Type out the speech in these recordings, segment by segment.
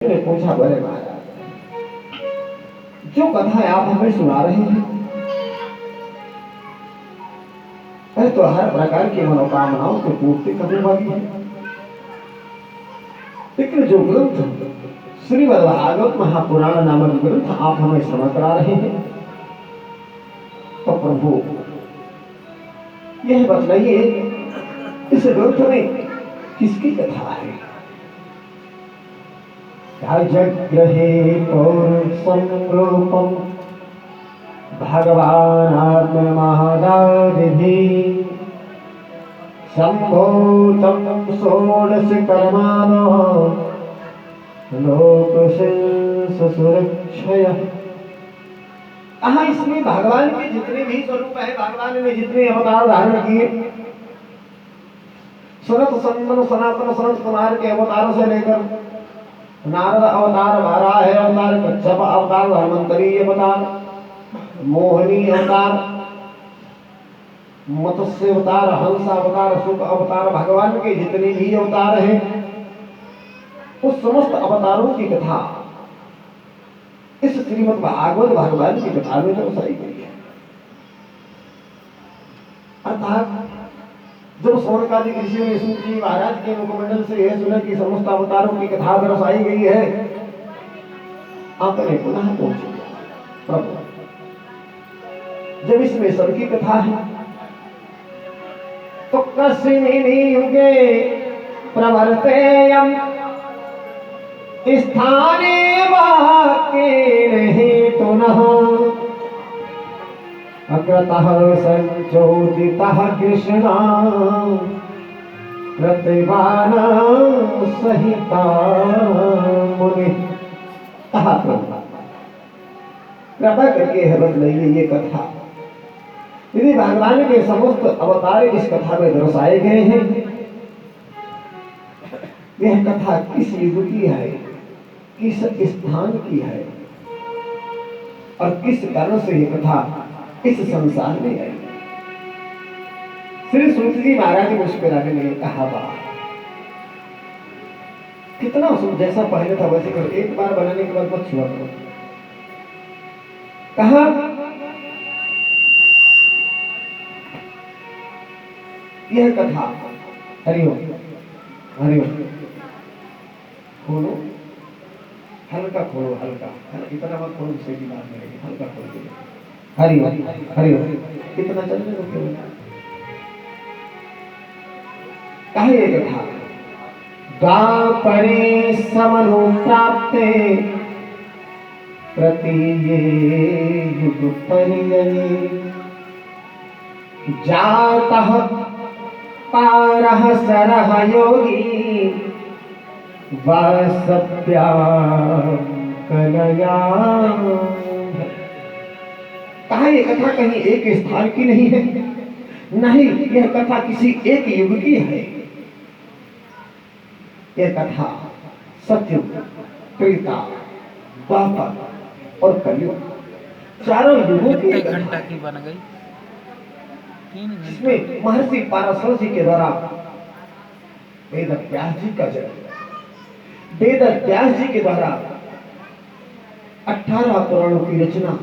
ने पूछा, बोले महाराज, जो कथा आप हमें सुना रहे हैं वह तो हर प्रकार की मनोकामनाओं की पूर्ति करने वाली है, लेकिन जो ग्रंथ श्रीमद् भागवत महापुराण नामक ग्रंथ आप हमें श्रवण करा रहे हैं, तो प्रभु यह बतलाइए इस ग्रंथ में किसकी कथा है? जग्रहे पौरुषं रूपं भगवानात्ममहादादिभिः सम्भूतं षोडशकर्माणो लोकशंससुरक्षया। इसमें भगवान के जितने भी स्वरूप है, भगवान ने जितने अवतार धारण किए, सनत सनातन सनत कुमार के अवतारों से लेकर नारद अवतार, वाराह अवतार, कच्छप अवतार, धन्वंतरी अवतार, मोहिनी अवतार, मत्स्य अवतार, हंस अवतार, शुक अवतार, भगवान के जितने भी अवतार हैं उस समस्त अवतारों की कथा इस श्रीमद् भागवत भगवान की कथा में दर्शाई गई है। अर्थात जब सौनकादि ऋषि ने सूत जी महाराज के मुखमंडल से यह सुना कि समस्त अवतारों की कथा दर्शाई गई है, आपने पुनः पूछा, प्रभु जब इसमें सबकी कथा है तो कस्मिन् युगे प्रवर्तेयम् स्थाने वाक्येन हेतुनः अग्रतः संचोदितः कृष्णा प्रतिभाना सहिता मुनि। कहा कृपा करके है बतलाइए ये कथा, यदि भगवान के समस्त अवतार इस कथा में दर्शाए गए हैं, यह कथा किस युग की है, किस स्थान की है और किस कारण से यह कथा इस संसार में आई। श्री सूत जी महाराज मुस्कुराने लगे, कहा वाह, कितना सुंदर, जैसा पहले था वैसे करो, एक बार बनाने के बाद मत छुआ करो। कहा यह कथा, हरिओम हरिओम, खोलो हल्का, खोलो हल्का, इतना मत खोलो जिससे की बात नहीं, हल्का खोल दो। हरिओम हरिओम, कितना चलने को क्यों कहे ये कथा, द्वापरे समनुप्राप्ते तृतीये युग पर्यये जातः पारः सरः योगी वासव्यां कलया। कहा यह कथा कहीं एक स्थान की नहीं है, नहीं, यह कथा किसी एक युग की है। यह कथा सतयुग, त्रेता, द्वापर और कलयुग चारों युगों की घंटा की बन गई। इसमें महर्षि पाराशर जी के द्वारा वेद व्यास जी का जन्म, वेद व्यास जी के द्वारा 18 पुराणों की रचना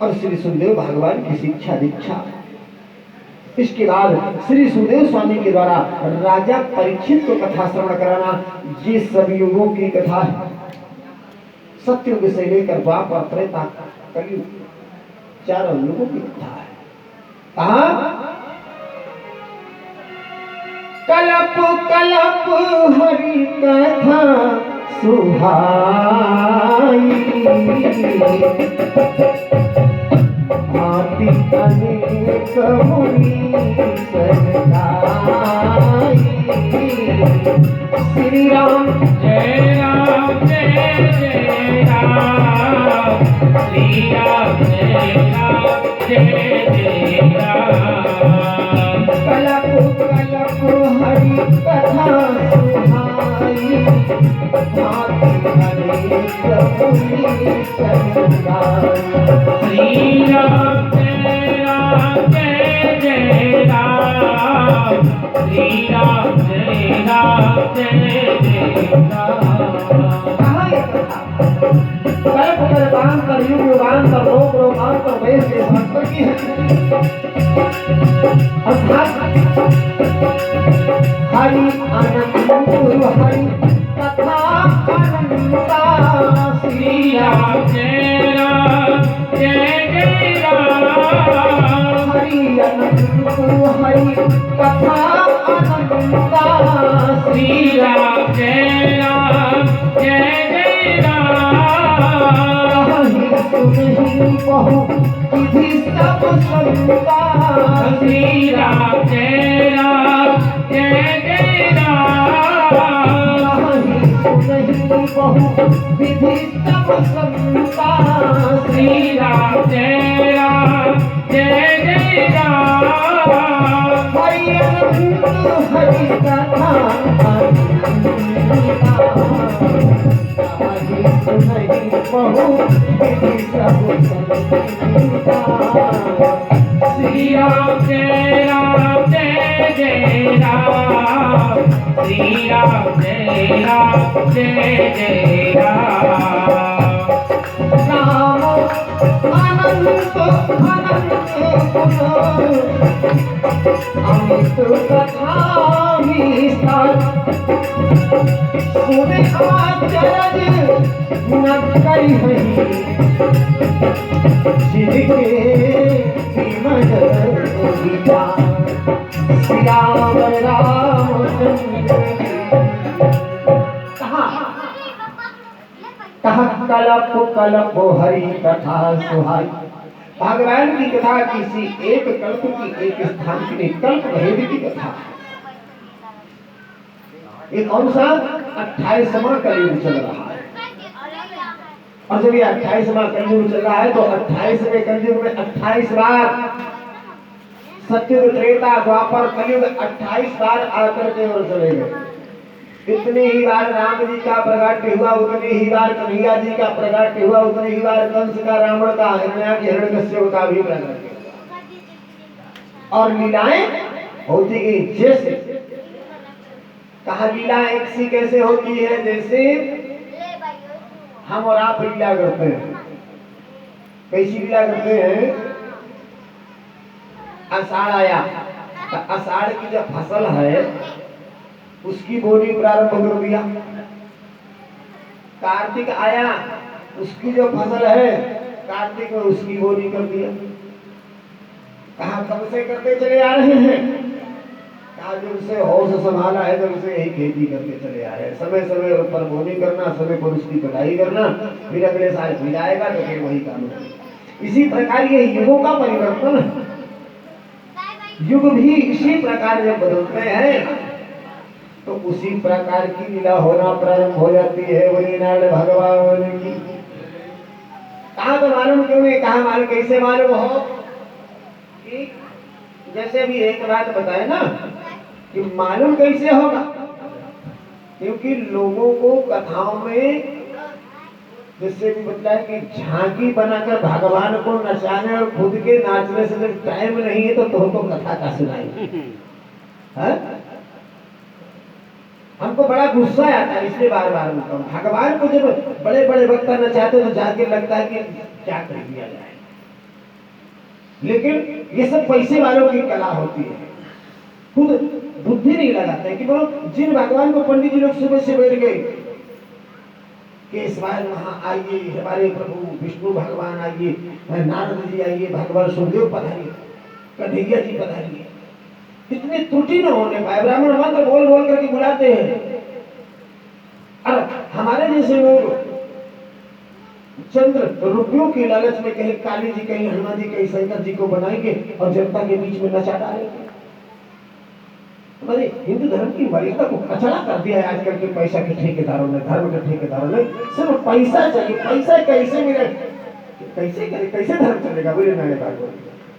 और श्री सुखदेव भगवान की शिक्षा दीक्षा, इसके बाद श्री सुखदेव स्वामी के द्वारा राजा परीक्षित को कथा श्रवण कराना, ये सब युगों की कथा है। सतयुग से लेकर द्वापर, त्रेता, कलयुग चारों युगों की कथा है। कहा कलप कलप हरि कथा सुहाई, आति अनेक मुनि सदाई। श्री राम जय राम जय जय राम, श्री राम जय राम जय जय राम। कलप कलप हरि कथा सुहाई, आति अनेक मुनि सदाई। श्री राम जय जय राम, श्री राम जय राम जय जय राम। कहाँ ये कथा कल्प कल्पांतर युग युगांतर लोक लोकांतर देश देशांतर की है। अर्थात हरि आनंद हरि कथा अनंता श्री राम जय राम जय जय राम। हरि आनंद हरि कथा अनंता श्री राम जय राम जय जय राम। नहीं बहु विधि सब संता श्री राम जय राम जय जय राम। नहीं बहु विधि सब संता श्री राम जय राम जय जय राम। हरि अनंत हरि कथा नहीं बहु विधि सब संता श्री राम जय राम जय जय राम। श्री राम जय राम जय जय राम। राम अनंत अमित कथा विस्तार सुने आचरज न करी जिनके विमल विचार श्री राम रामचंद्र कहा कलप कलप हरि कथा सुहाई। भगवान की कथा किसी एक कल्प की एक स्थान की नहीं, कल्प भेद की कथा। ये कौन सा 28वां कलयुग चल रहा है। और जब ये 28वां कलयुग चल रहा है तो 28वें कलयुग में 28 बार सत्युग त्रेता द्वापर कलयुग 28 बार आकर के और चले गए। इतनी ही बार राम जी का प्रगट हुआ, उतनी ही बार कन्हैया जी का प्रगट हुआ, उतनी ही बार कंस का, रावण का, हिरण्यकश्यप का भी प्रगट हुआ। और लीलाएं होती गई जैसे कहा लीला एक सी कैसे होती है जैसे हम और आप लीला करते हैं। कैसी लीला करते हैं? आषाढ़ आया, आषाढ़ की जो फसल है उसकी बोनी प्रारंभ कर दिया। कार्तिक आया, उसकी जो फसल है कार्तिक में उसकी बोनी कर दिया। कहा कब से करते चले आ रहे हैं? कहा जब से होश संभाला है जब से यही खेती करते चले आ रहे हैं। समय समय पर बोनी करना, समय पर उसकी कटाई करना, फिर अगले साल फिर आएगा तो फिर वही काम होगा। इसी प्रकार ये युगों का परिवर्तन है। युग भी इसी प्रकार जब बदलते हैं तो उसी प्रकार की लीला होना प्रारंभ हो जाती है। वही नारायण भगवान की कहा तो मालूम क्यों नहीं? कहा मालूम कैसे मालूम हो कि जैसे भी एक बात बताए ना कि मालूम कैसे होगा, क्योंकि लोगों को कथाओं में जैसे भी बताया कि झांकी बनाकर भगवान को नचाने और खुद के नाचने से जब टाइम नहीं है तो कथा का सुनाई। हमको बड़ा गुस्सा आता है इसलिए बार बार बोलता हूँ। भगवान को जब बड़े बड़े वक्ता नचाते तो जाके लगता है कि क्या कर दिया जाए, लेकिन ये सब पैसे वालों की कला होती है। खुद बुद्धि नहीं लगाते कि बोलो जिन भगवान को पंडित जी लोग सुबह से बैठ गए कि इस बार वहां आइए, हमारे प्रभु विष्णु भगवान आइए, नारद जी आइए, भगवान सुखदेव पधारिए, कन्हैया जी पधारिए, इतनी त्रुटि न होने पाए। ब्राह्मण मंत्र बोल बोल करके बुलाते हैं। और हमारे जैसे लोग चंद्र रुपयों के लालच में कहीं काली जी, कहीं हनुमान जी, कहीं शंकर जी को बनाएंगे और जनता के बीच में नचा डालेंगे। हमारे हिंदू धर्म की मर्यादा को कचरा कर दिया है आजकल के पैसा के ठेकेदारों ने, धर्म के ठेकेदारों ने। सिर्फ पैसा चाहिए, पैसा कैसे मिले, कैसे करे, कैसे धर्म चलेगा? बोले मैंने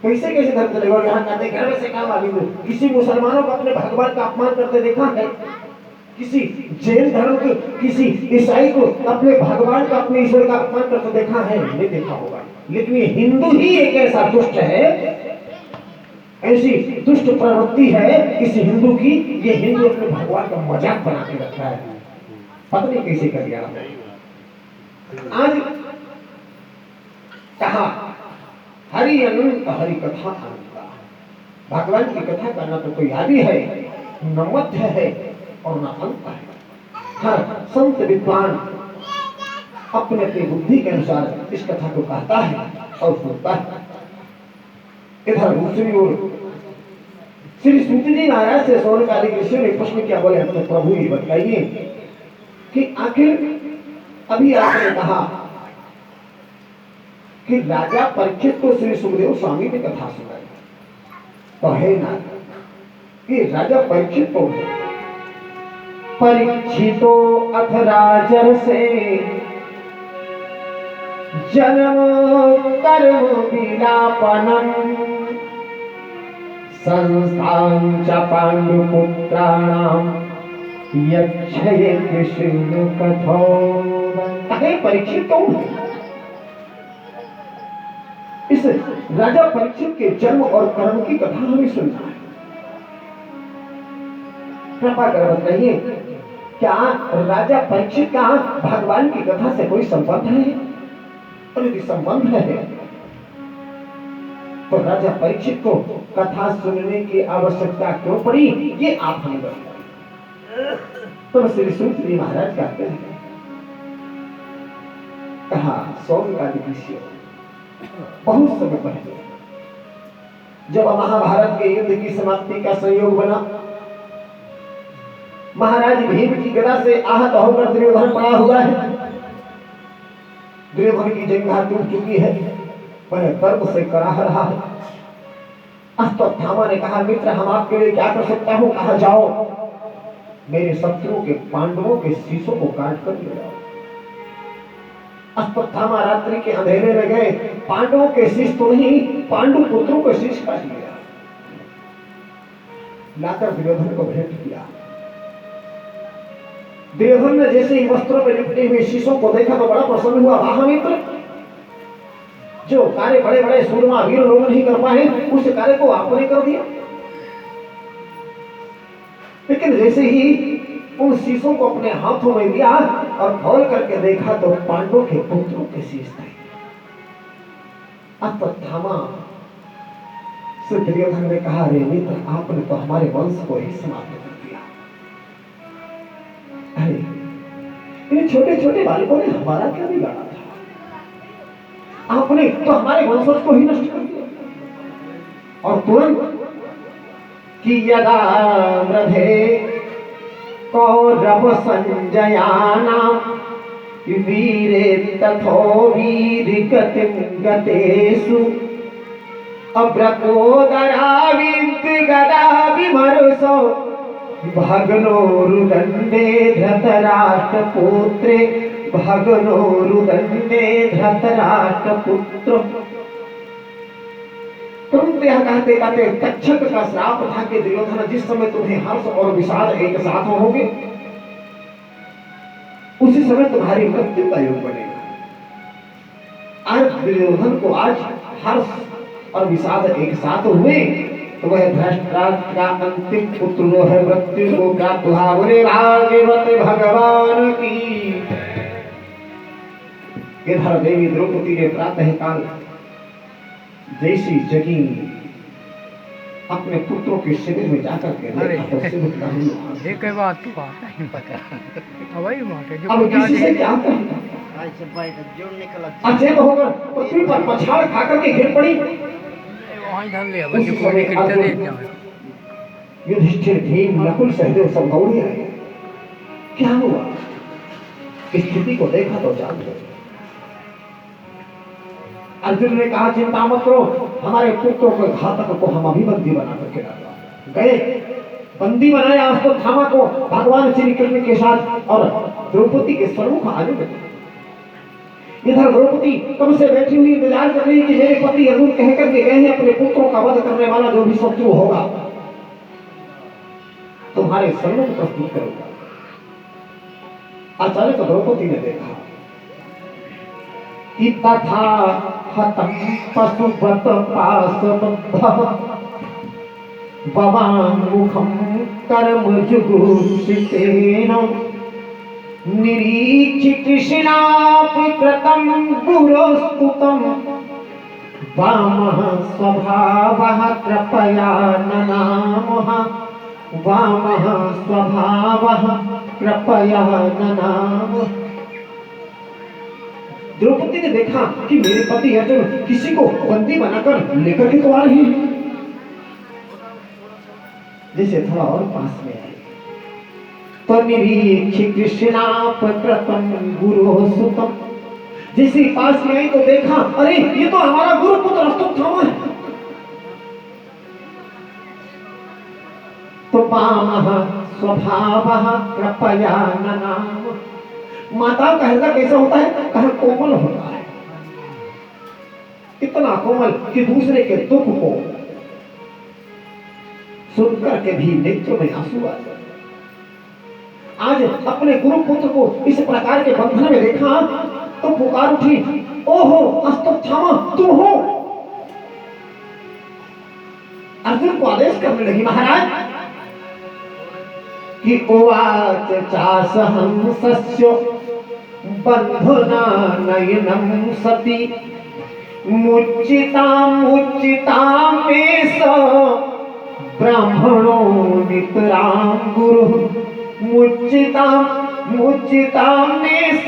कैसे कैसे धर्म चलेगा? और यहाँ कहते घर में से काम आगे किसी मुसलमानों को अपने भगवान का अपमान करते देखा है? किसी जैन धर्म के, किसी ईसाई को अपने भगवान का, अपने ईश्वर का अपमान करते देखा है? नहीं देखा होगा। लेकिन ये हिंदू ही एक ऐसा दुष्ट है ऐसी दुष्ट प्रवृत्ति है इस हिंदू की। ये हिंदू अपने भगवान का मजाक बना के रखा है, पता नहीं कैसे कर दिया। आज कहा हरि अनंत हरि कथा अनंता, भगवान की कथा करना तो कोई आदि है, न मध्य है और न अंत है। हर संत विद्वान अपने अपनी बुद्धि के अनुसार इस कथा को कहता है और सुनता है। इधर दूसरी ओर श्री सूत जी महाराज से सौनकादिक ऋषि ने प्रश्न किया, बोले तो प्रभु ये बताइए कि आखिर अभी आपने कहा कि राजा परीक्षित को श्री सुखदेव स्वामी ने कथा सुनाई, तो है ना कि राजा परीक्षित को परीक्षितो अथ राजर से जन्म कर्म विलापनम संस्थां च पांडुपुत्राणाम यक्षये कृष्ण कथो। अरे परीक्षित कौन है? इस राजा परीक्षित के जन्म और कर्म की कथा हमें सुनना है। कृपा कर बताइए, क्या राजा परीक्षित का भगवान की कथा से कोई संबंध है? और यदि संबंध है तो राजा परीक्षित को कथा सुनने की आवश्यकता क्यों पड़ी, ये आप हमें बताइए। तो श्री सूत जी महाराज कहते हैं, कहा सौनकादिक ऋषि बहुत समय पहले जब महाभारत के युद्ध की समाप्ति का संयोग बना, महाराज भीम की गदा से आहत होकर दुर्योधन पड़ा हुआ है। दुर्योधन की जंघा टूट चुकी है, वह दर्द से कराह रहा है। अश्वत्थामा ने कहा, मित्र हम आपके लिए क्या कर सकता हूं? कहा जाओ मेरे शत्रुओं के पांडवों के शीशों को काट कर ले जाओ। अश्वत्थामा रात्रि के अंधेरे में गए, पांडवों के शीश तो नहीं, पांडु पुत्रों के शीश काट लिया, लाकर दुर्योधन को भेंट किया। दुर्योधन ने जैसे ही वस्त्रों में लिपटे हुए शीशों को देखा तो बड़ा प्रसन्न हुआ। महामित्र, जो कार्य बड़े बड़े सूरमा वीर लोग नहीं कर पाए, उस कार्य को आपने कर दिया। लेकिन जैसे ही उन शीशों को अपने हाथों में लिया और खोल करके देखा तो पांडवों के पुत्रों के शीश थे। अश्वत्थामा से दुर्योधन ने कहा, अरे मित्र, आपने तो हमारे वंश को ही समाप्त कर दिया। अरे इन छोटे छोटे बालकों ने हमारा क्या बिगाड़ा था? आपने तो हमारे वंशज को ही नष्ट कर दिया। और तुरंत कि यदा मृधे कौरव संजयानाम वीरे तथो वीर गतेषु अब्रकोदरा विद्गदा विमर्शो भगनोरुदंडे धृतराष्ट्रपुत्रे भगनोरुदंडे धृतराष्ट्रपुत्र। तुरंत यह कहते कहते तक्षक का श्राप था कि दुर्योधन, जिस समय तुम्हें हर्ष और विषाद एक साथ होंगे उसी समय तुम्हारी मृत्यु का योग बनेगा। आज दुर्योधन को आज हर्ष और विषाद एक साथ हुए तो वह धृतराष्ट्र का अंतिम पुत्र जो है मृत्यु को प्राप्त हुआ। बोले भागवत भगवान की। इधर देवी द्रौपदी ने प्रातः काल जैसी जगी अपने पुत्रों के शिविर में जाकर के देखा तो शिविर का एक बात तो नहीं पता। वही बात है जो अब किसी से क्या कहना, अचेत होकर पृथ्वी पर पछाड़ खाकर के गिर पड़ी। युधिष्ठिर, भीम, नकुल, सहदेव सब दौड़े आए। क्या हुआ? स्थिति को देखा तो जान गए। अर्जुन ने कहा, चिंता मत करो, हमारे पुत्रों के घातक को हम अभी बंदी बना करके रखा। गए, बंदी बनाया अश्वत्थामा को भगवान श्री कृष्ण के साथ और द्रौपदी के सम्मुख आने लगे। इधर द्रौपदी कब से बैठी हुई इंतजार कर रही कि मेरे पति अर्जुन कह करके गए हैं अपने पुत्रों का वध करने वाला जो भी शत्रु होगा तुम्हारे सम्मुख प्रस्तुत करूंगा। अचानक द्रौपदी ने देखा कि तथा हतम पशुपत पाशबद्धः भवामुखं कर्मजुगुप्सितेन निरीक्षि कृष्णापि कृतं गुरोस्तुतं वामः स्वभावः कृपया ननामः वामः स्वभावः कृपया ननामः। द्रौपदी ने देखा कि मेरे पति अर्जुन किसी को बंदी बनाकर लेकर के तो आ रही है, जैसे थोड़ा और पास में आए तो निरीक्षि कृष्णा प्रकृतम गुरु सुतम, जैसे पास में आई तो देखा अरे ये तो हमारा गुरु पुत्र अश्वत्थामा है। तो वामः स्वभावः कृपया ननाम, माता का हृदय कैसा होता है, कहा कोमल होता है, इतना कोमल कि दूसरे के दुख को सुनकर के भी नेत्रों में आंसू आ जाए। आज अपने गुरु पुत्र को इस प्रकार के बंधन में देखा तो पुकार उठी, ओहो अश्वत्थामा तुम हो। अर्जुन को आदेश करने लगी महाराज कि उवाच चासहंसस्य बन्धुना नयनं सति मुच्चितां मे स ब्राह्मणो नितरां गुरु मुच्चितां मे स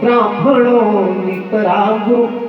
ब्राह्मणो नितरां गुरु।